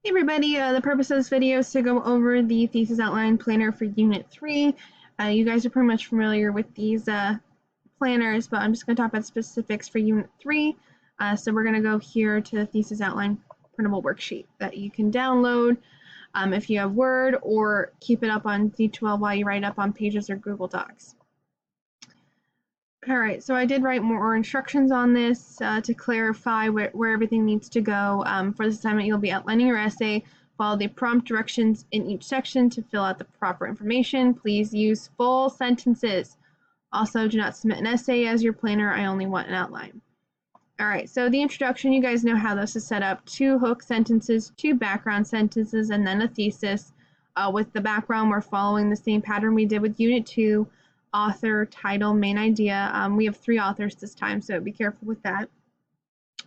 Hey everybody, the purpose of this video is to go over the thesis outline planner for Unit 3. You guys are pretty much familiar with these planners, but I'm just going to talk about specifics for Unit 3. So we're going to go here to the thesis outline printable worksheet that you can download if you have Word, or keep it up on D12 while you write up on Pages or Google Docs. Alright, so I did write more instructions on this to clarify where everything needs to go. For this assignment, you'll be outlining your essay. Follow the prompt directions in each section to fill out the proper information. Please use full sentences. Also, do not submit an essay as your planner. I only want an outline. Alright, so the introduction, you guys know how this is set up. 2 hook sentences, 2 background sentences, and then a thesis. With the background, we're following the same pattern we did with Unit 2. Author, title, main idea. We have 3 authors this time, so be careful with that.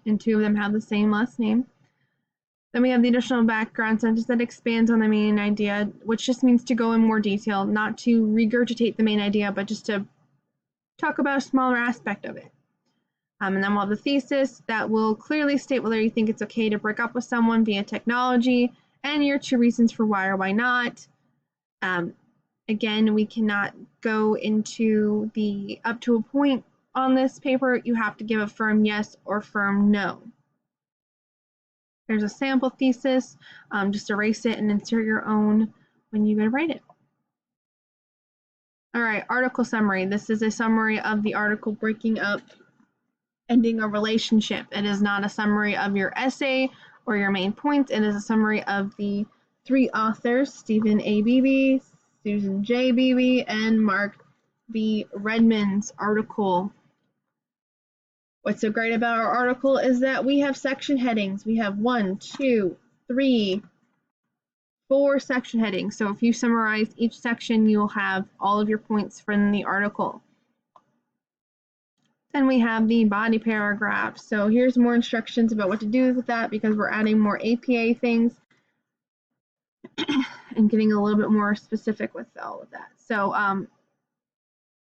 And 2 of them have the same last name. Then we have the additional background sentence that expands on the main idea, which just means to go in more detail, not to regurgitate the main idea, but just to talk about a smaller aspect of it. And then we'll have the thesis that will clearly state whether you think it's okay to break up with someone via technology, and your 2 reasons for why or why not. Again, we cannot go into the up to a point on this paper. You have to give a firm yes or firm no. There's a sample thesis. Just erase it and insert your own when you go to write it. All right, article summary. This is a summary of the article breaking up, ending a relationship. It is not a summary of your essay or your main points. It is a summary of the 3 authors, Stephen A. Beebe, Susan J. Beebe, and Mark B. Redmond's article. What's so great about our article is that we have section headings. We have 1, 2, 3, 4 section headings. So if you summarize each section, you'll have all of your points from the article. Then we have the body paragraph. So here's more instructions about what to do with that, because we're adding more APA things and getting a little bit more specific with all of that. So, all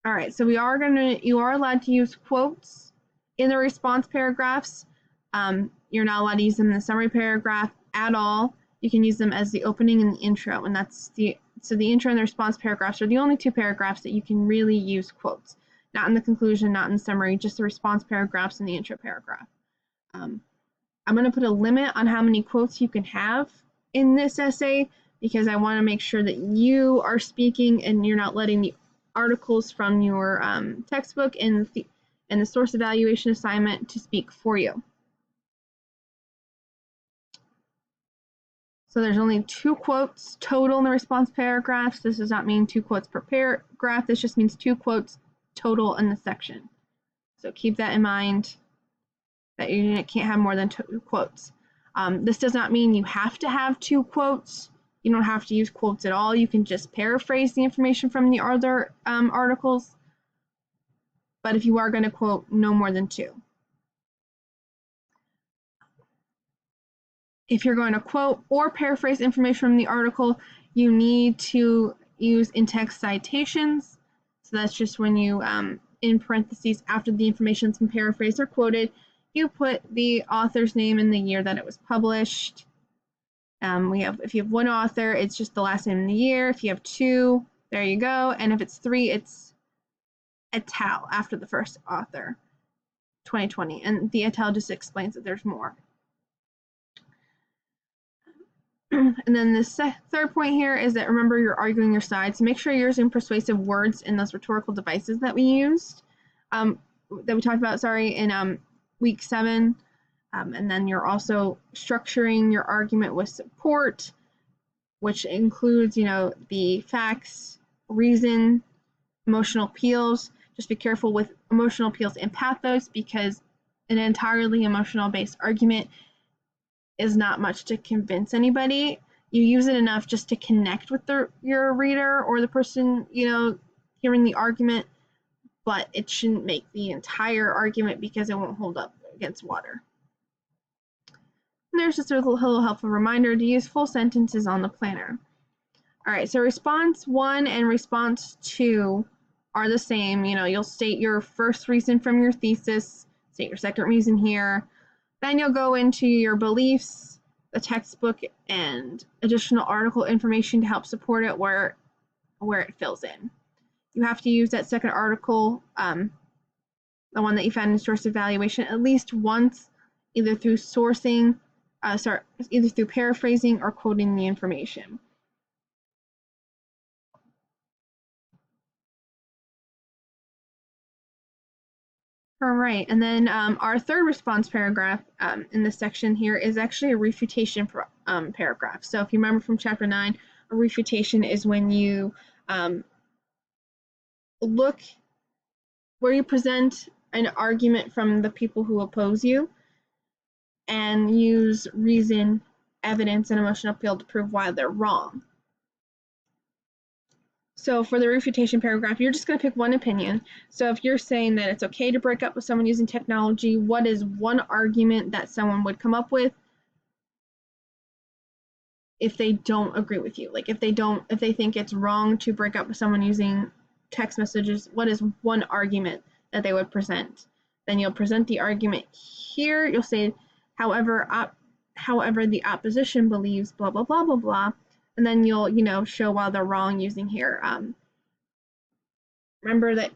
right, so you are allowed to use quotes in the response paragraphs. You're not allowed to use them in the summary paragraph at all. You can use them as the opening and the intro, and so the intro and the response paragraphs are the only 2 paragraphs that you can really use quotes. Not in the conclusion, not in the summary, just the response paragraphs and the intro paragraph. I'm going to put a limit on how many quotes you can have in this essay, because I want to make sure that you are speaking and you're not letting the articles from your textbook and the source evaluation assignment to speak for you. So there's only 2 quotes total in the response paragraphs. This does not mean 2 quotes per paragraph. This just means 2 quotes total in the section. So keep that in mind, that you can't have more than 2 quotes. This does not mean you have to have 2 quotes. You don't have to use quotes at all. You can just paraphrase the information from the other articles. But if you are going to quote, no more than 2. If you're going to quote or paraphrase information from the article, you need to use in-text citations. So that's just when you, in parentheses, after the information's been paraphrased or quoted, you put the author's name and the year that it was published. If you have 1 author, it's just the last name and the year. If you have 2, there you go. And if it's 3, it's etal after the first author, 2020. And the etal just explains that there's more. And then the 3rd point here is that, remember, you're arguing your side. So make sure you're using persuasive words in those rhetorical devices that we used, that we talked about, in week 7. And then you're also structuring your argument with support, which includes, the facts, reason, emotional appeals. Just be careful with emotional appeals and pathos, because an entirely emotional-based argument is not much to convince anybody. You use it enough just to connect with your reader or the person, hearing the argument, but it shouldn't make the entire argument, because it won't hold up against water. And there's just a little helpful reminder to use full sentences on the planner. All right, so response 1 and response 2 are the same. You'll state your first reason from your thesis, state your second reason here. Then you'll go into your beliefs, the textbook and additional article information to help support it where it fills in. You have to use that second article, the one that you found in source evaluation, at least once, either through sourcing, either through paraphrasing or quoting the information. All right, and then our third response paragraph in this section here is actually a refutation paragraph. So if you remember from chapter 9, a refutation is when you look where you present an argument from the people who oppose you and use reason, evidence, and emotional appeal to prove why they're wrong. So for the refutation paragraph, you're just going to pick one opinion. So if you're saying that it's okay to break up with someone using technology, what is one argument that someone would come up with if they don't agree with you? Like if they think it's wrong to break up with someone using text messages, what is one argument that they would present? Then you'll present the argument here. You'll say, however, the opposition believes blah, blah, blah, blah, blah. And then you'll, show why they're wrong using here. Remember that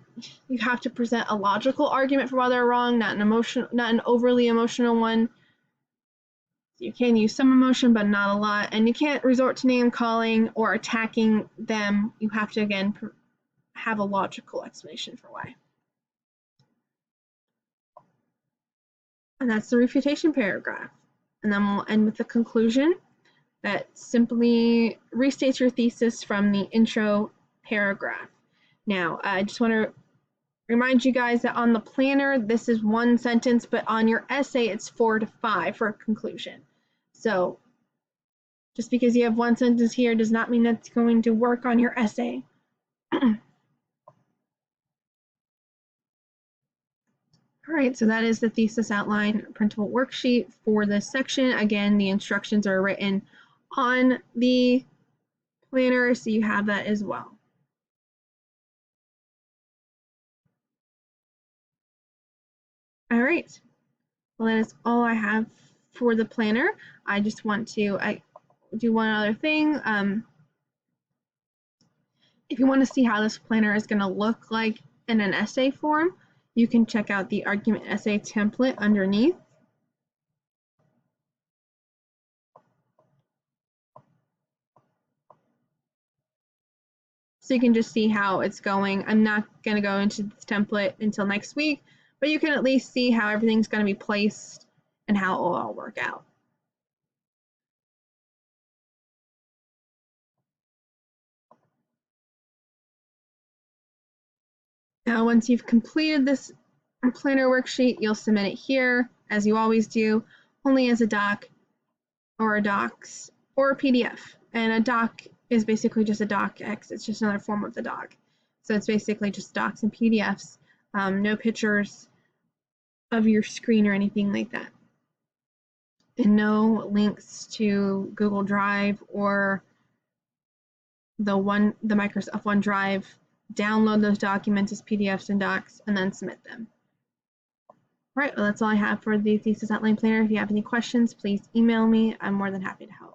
you have to present a logical argument for why they're wrong, not an overly emotional one. You can use some emotion, but not a lot. And you can't resort to name calling or attacking them. You have to, again, have a logical explanation for why. And that's the refutation paragraph. And then we'll end with the conclusion that simply restates your thesis from the intro paragraph. Now, I just want to remind you guys that on the planner, this is one sentence, but on your essay, it's 4 to 5 for a conclusion. So just because you have one sentence here does not mean that's going to work on your essay. All right, so that is the thesis outline printable worksheet for this section. Again, the instructions are written on the planner, so you have that as well. All right, well, that is all I have for the planner. I just want to do one other thing. If you want to see how this planner is going to look like in an essay form, you can check out the argument essay template underneath. So you can just see how it's going. I'm not going to go into this template until next week, but you can at least see how everything's going to be placed and how it will all work out. Now, once you've completed this planner worksheet, you'll submit it here, as you always do, only as a doc or a docs or a PDF. And a doc is basically just a docx. It's just another form of the doc. So it's basically just docs and PDFs, no pictures of your screen or anything like that. And no links to Google Drive or the Microsoft OneDrive. Download those documents as PDFs and docs and then submit them. All right, well, that's all I have for the thesis outline planner. If you have any questions, please email me. I'm more than happy to help.